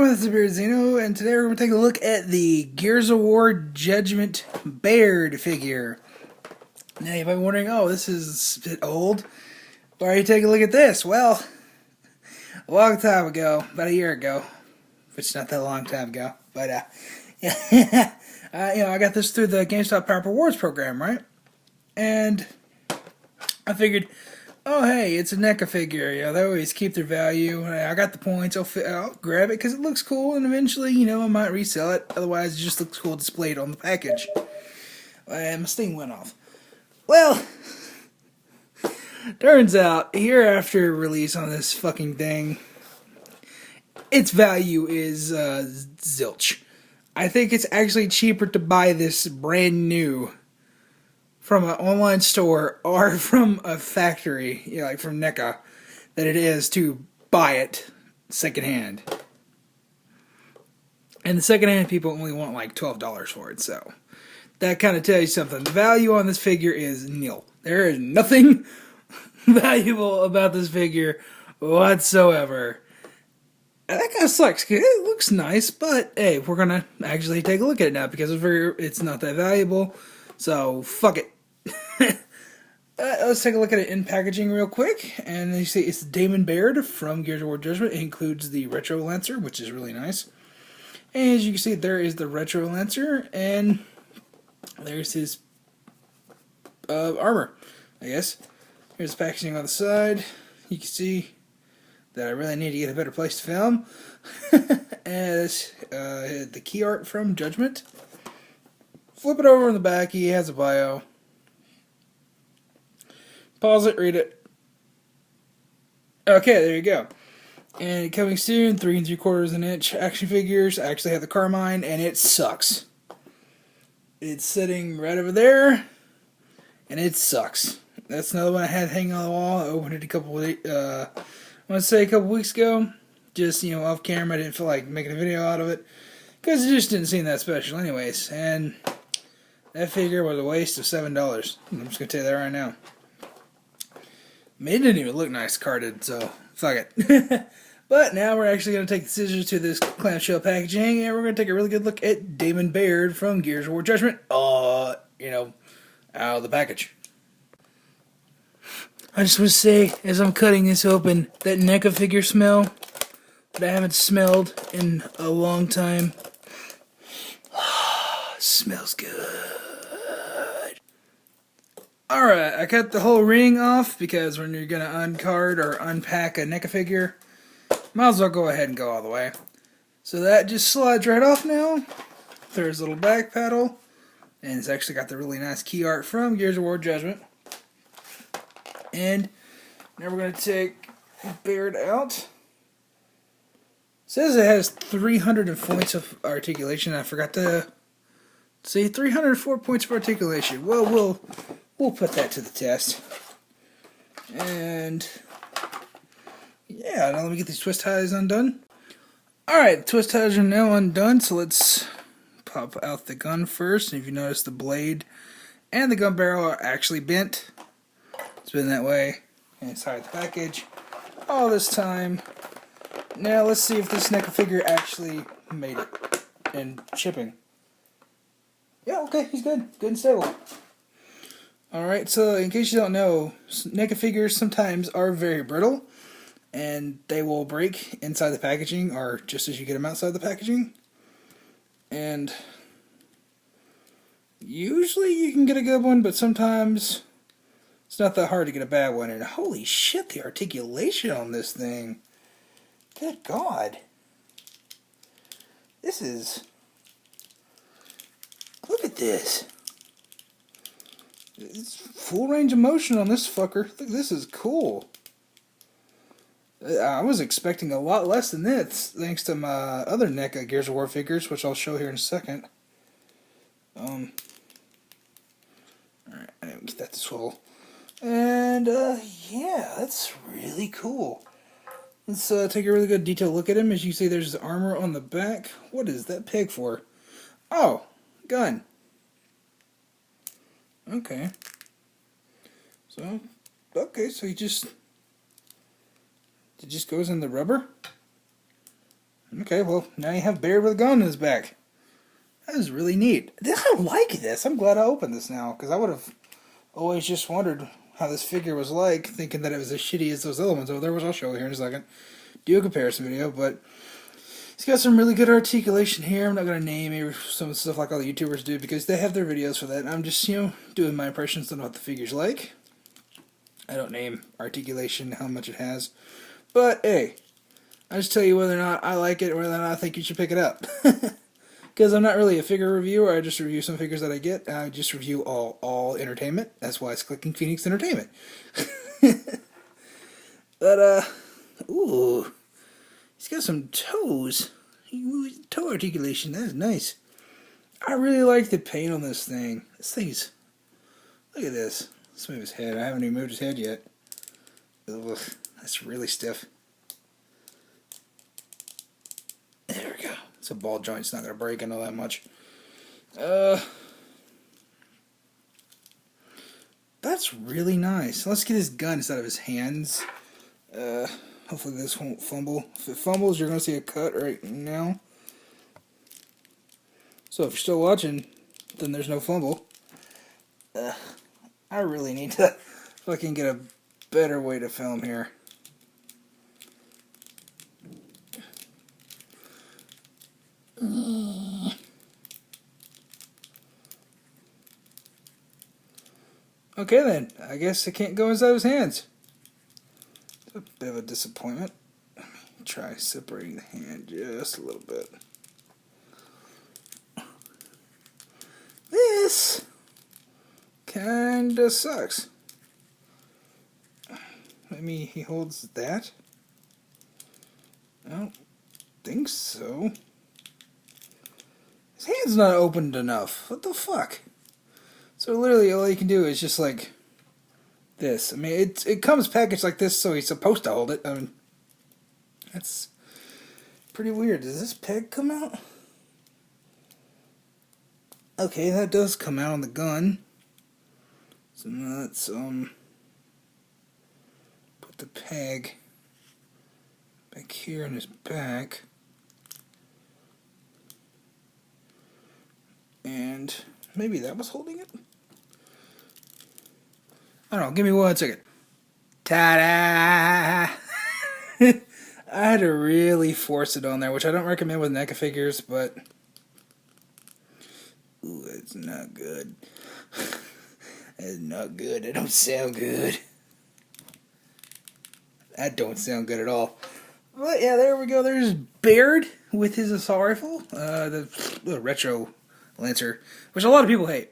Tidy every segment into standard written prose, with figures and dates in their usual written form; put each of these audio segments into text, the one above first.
everyone, this is Beard Zeno, and today we're going to take a look at the Gears of War Judgment Baird figure. Now you might be wondering, oh, this is a bit old. Why are you taking a look at this? Well, a long time ago, about a year ago, which is not that long time ago, but yeah, I got this through the GameStop Power Rewards program, right? And I figured, oh hey, it's a NECA figure. They always keep their value. I got the points. I'll grab it because it looks cool, and eventually, I might resell it. Otherwise, it just looks cool displayed on the package. And my Steam went off. Well, turns out, here after release on this fucking thing, its value is zilch. I think it's actually cheaper to buy this brand new from an online store or from a factory, like from NECA, than it is to buy it secondhand. And the secondhand people only want like $12 for it, so that kind of tells you something. The value on this figure is nil. There is nothing valuable about this figure whatsoever. And that kind of sucks, because it looks nice, but hey, we're going to actually take a look at it now, because it's not that valuable, so fuck it. Let's take a look at it in packaging real quick, and you see it's Damon Baird from Gears of War Judgment. It includes the Retro Lancer, which is really nice. And as you can see, there is the Retro Lancer, and there's his armor, I guess. Here's the packaging on the side. You can see that I really need to get a better place to film. And the key art from Judgment. Flip it over in the back, he has a bio. Pause it, read it. Okay, there you go. And coming soon, 3 3/4 inch action figures. I actually have the Carmine, and it sucks. It's sitting right over there, and it sucks. That's another one I had hanging on the wall. I opened it a couple weeks ago. Just, off camera. I didn't feel like making a video out of it, because it just didn't seem that special anyways. And that figure was a waste of $7. I'm just going to tell you that right now. I mean, it didn't even look nice carded, so fuck it. But now we're actually going to take the scissors to this clamshell packaging, and we're going to take a really good look at Damon Baird from Gears of War Judgment, out of the package. I just want to say, as I'm cutting this open, that NECA figure smell that I haven't smelled in a long time. Smells good. Alright, I cut the whole ring off because when you're going to uncard or unpack a NECA figure, might as well go ahead and go all the way. So that just slides right off now. There's a little back paddle, and it's actually got the really nice key art from Gears of War Judgment. And now we're going to take Baird out. It says it has 300 points of articulation. I forgot to say 304 points of articulation. Well, we'll put that to the test. And yeah, now let me get these twist ties undone. Alright, the twist ties are now undone, so let's pop out the gun first. And if you notice, the blade and the gun barrel are actually bent. It's been that way inside the package all this time. Now let's see if this NECA figure actually made it in shipping. Yeah, okay, he's good. Good and stable. Alright, so in case you don't know, NECA figures sometimes are very brittle, and they will break inside the packaging, or just as you get them outside the packaging. And usually you can get a good one, but sometimes it's not that hard to get a bad one. And holy shit, the articulation on this thing. Good God. This is... Look at this. It's full range of motion on this fucker. Look, this is cool. I was expecting a lot less than this, thanks to my other NECA Gears of War figures, which I'll show here in a second. Alright, I didn't get that to swivel. And, yeah, that's really cool. Let's take a really good detailed look at him. As you can see, there's armor on the back. What is that peg for? Oh, gun. Okay. So, it just goes in the rubber? Okay, well, now you have Baird with a gun in his back. That is really neat. I like this. I'm glad I opened this now, because I would have always just wondered how this figure was like, thinking that it was as shitty as those other ones over there, which I'll show you here in a second. Do a comparison video, but he's got some really good articulation here. I'm not going to name some stuff like all the YouTubers do, because they have their videos for that. I'm just, doing my impressions on what the figure's like. I don't name articulation, how much it has. But, hey, I just tell you whether or not I like it, or whether or not I think you should pick it up. Because I'm not really a figure reviewer. I just review some figures that I get. I just review all entertainment. That's why it's clicking Phoenix Entertainment. But, ooh, he's got some toes. Toe articulation, that is nice. I really like the paint on this thing. This thing's, look at this. Let's move his head. I haven't even moved his head yet. Ugh, that's really stiff. There we go. It's a ball joint. It's not going to break. I know that much. That's really nice. Let's get his gun instead of his hands. Hopefully this won't fumble. If it fumbles, you're going to see a cut right now. So if you're still watching, then there's no fumble. I really need to fucking get a better way to film here. Okay then, I guess it can't go inside his hands. It's a bit of a disappointment. Let me try separating the hand just a little bit. This kinda sucks. Maybe he holds that? I don't think so. His hand's not opened enough. What the fuck? So literally all you can do is just like this. I mean, it comes packaged like this, so he's supposed to hold it. I mean, that's pretty weird. Does this peg come out? Okay, that does come out on the gun. So now let's put the peg back here in his back. And maybe that was holding it? I don't know, give me 1 second. Ta-da! I had to really force it on there, which I don't recommend with NECA figures, but ooh, it's not good. That's not good. That don't sound good. That don't sound good at all. But yeah, there we go. There's Baird with his assault rifle, the retro Lancer, which a lot of people hate.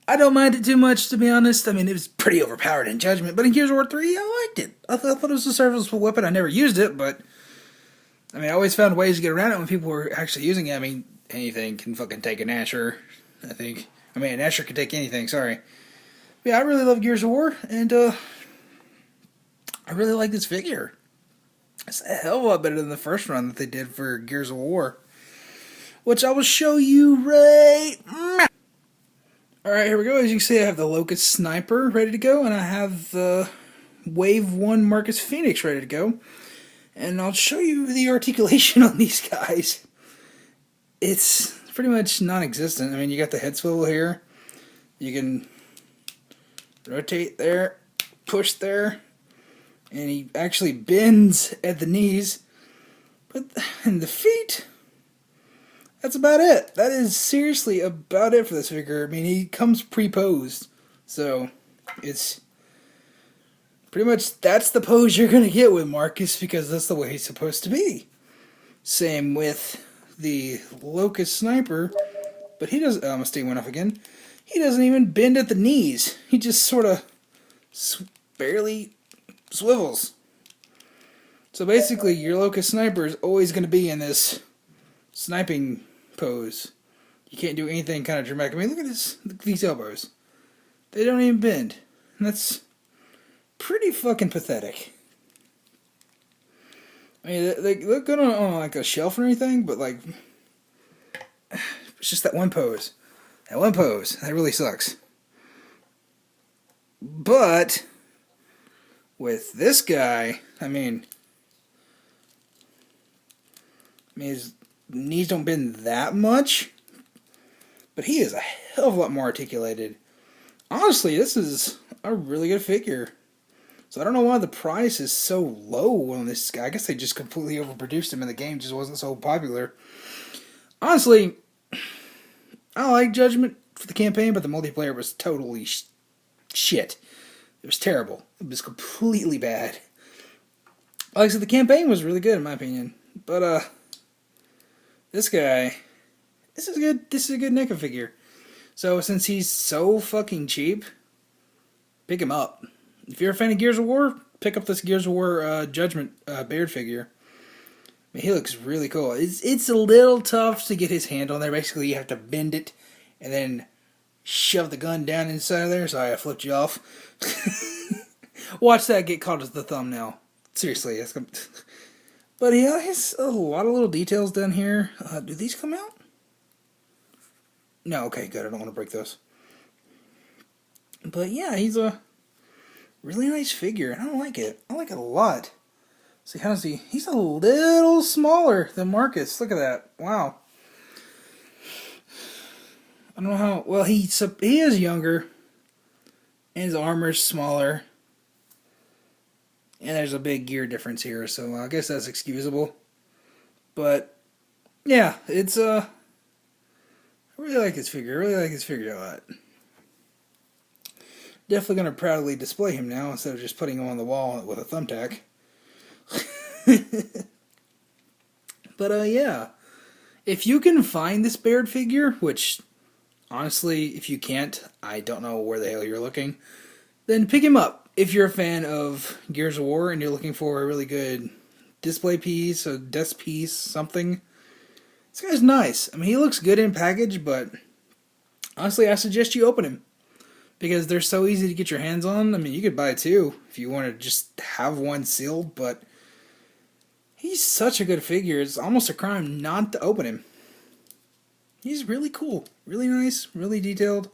I don't mind it too much, to be honest. I mean, it was pretty overpowered in Judgment, but in Gears of War 3, I liked it. I thought it was a serviceable weapon. I never used it, but I mean, I always found ways to get around it when people were actually using it. I mean, anything can fucking take an Asher, I think. I mean, an Asher can take anything, sorry. But yeah, I really love Gears of War, and I really like this figure. It's a hell of a lot better than the first run that they did for Gears of War, which I will show you right now. Alright, here we go. As you can see, I have the Locust Sniper ready to go, and I have the Wave 1 Marcus Phoenix ready to go. And I'll show you the articulation on these guys. It's pretty much non-existent. I mean, you got the head swivel here. You can rotate there, push there, and he actually bends at the knees. But in the feet, that's about it. That is seriously about it for this figure. I mean, he comes pre-posed, so it's pretty much, that's the pose you're going to get with Marcus, because that's the way he's supposed to be. Same with the Locust Sniper, but he doesn't, my sting went off again. He doesn't even bend at the knees. He just sort of barely swivels. So basically, your Locust Sniper is always going to be in this sniping pose. You can't do anything kind of dramatic. I mean, look at these elbows. They don't even bend. And that's pretty fucking pathetic. I mean, they look good on like a shelf or anything, but like, it's just that one pose. That one pose. That really sucks. But with this guy, I mean, I mean, his knees don't bend that much, but he is a hell of a lot more articulated. Honestly, this is a really good figure. So I don't know why the price is so low on this guy. I guess they just completely overproduced him and the game just wasn't so popular. Honestly, I like Judgment for the campaign, but the multiplayer was totally shit. It was terrible. It was completely bad. Like I said, the campaign was really good in my opinion. But this guy, this is good. This is a good NECA figure. So since he's so fucking cheap, pick him up. If you're a fan of Gears of War, pick up this Gears of War Judgment Baird figure. I mean, he looks really cool. It's a little tough to get his hand on there. Basically, you have to bend it and then shove the gun down inside of there. Sorry, I flipped you off. Watch that get caught as the thumbnail. Seriously. But he has a lot of little details down here. Do these come out? No, okay, good. I don't want to break those. But yeah, he's a really nice figure. I don't like it. I like it a lot. See, how does he... He's a little smaller than Marcus. Look at that. Wow. I don't know how... Well, he is younger. And his armor's smaller. And there's a big gear difference here, so I guess that's excusable. But, yeah, it's, I really like this figure. I really like this figure a lot. Definitely going to proudly display him now instead of just putting him on the wall with a thumbtack. But, yeah. If you can find this Baird figure, which, honestly, if you can't, I don't know where the hell you're looking, then pick him up. If you're a fan of Gears of War and you're looking for a really good display piece, a desk piece, something, this guy's nice. I mean, he looks good in package, but honestly, I suggest you open him because they're so easy to get your hands on. I mean, you could buy two if you want to just have one sealed, but he's such a good figure. It's almost a crime not to open him. He's really cool, really nice, really detailed,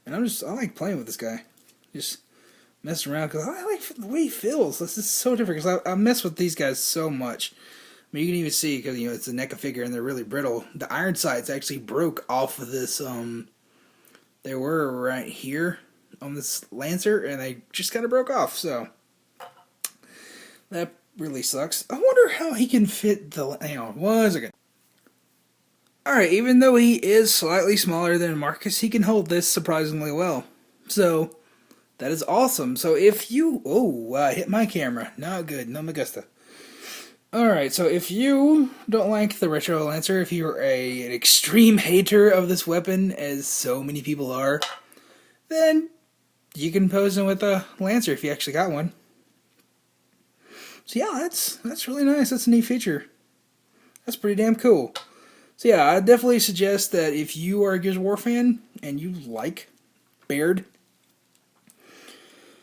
and I like playing with this guy. Just messing around because I like the way he feels. This is so different because I mess with these guys so much. I mean, you can even see because it's a NECA figure and they're really brittle. The iron sights actually broke off of this. They were right here on this Lancer and they just kind of broke off. So that really sucks. I wonder how he can fit the. Hang on, 1 second. All right, even though he is slightly smaller than Marcus, he can hold this surprisingly well. So. That is awesome. So if you... Oh, I hit my camera. Not good. No me gusta. Alright, so if you don't like the Retro Lancer, if you're an extreme hater of this weapon, as so many people are, then you can pose him with a Lancer if you actually got one. So yeah, that's really nice. That's a neat feature. That's pretty damn cool. So yeah, I definitely suggest that if you are a Gears of War fan and you like Baird,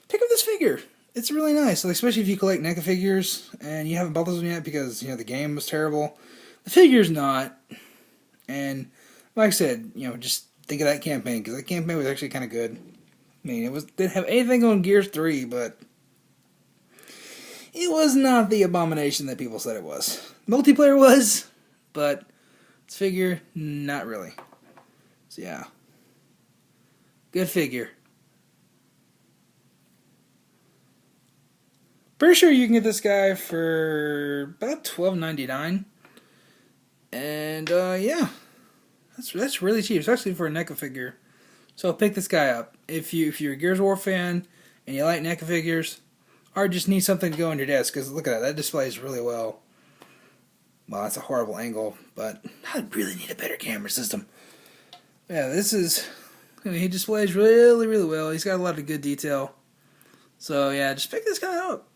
pick up this figure. It's really nice, especially if you collect NECA figures and you haven't bought this one yet because the game was terrible. The figure's not, and like I said, just think of that campaign because that campaign was actually kind of good. I mean, didn't have anything on Gears 3, but it was not the abomination that people said it was. Multiplayer was, but this figure, not really. So yeah, good figure. Pretty sure you can get this guy for about $12.99, and yeah, that's really cheap, especially for a NECA figure. So pick this guy up if you're a Gears of War fan and you like NECA figures, or just need something to go on your desk. Because look at that displays really well. Well, that's a horrible angle, but I really need a better camera system. Yeah, this is. He displays really, really well. He's got a lot of good detail. So yeah, just pick this guy up.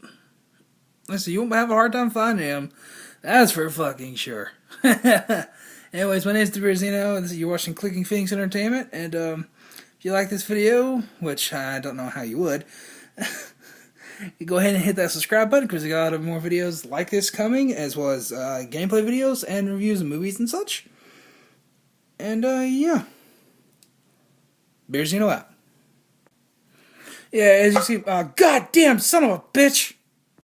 Listen, you won't have a hard time finding him. That's for fucking sure. Anyways, my name is DeBerzino, and you're watching Clicking Phoenix Entertainment. And if you like this video, which I don't know how you would, you go ahead and hit that subscribe button because we got a lot of more videos like this coming, as well as gameplay videos and reviews of movies and such. And yeah, Bearzino out. Yeah, as you see, goddamn son of a bitch!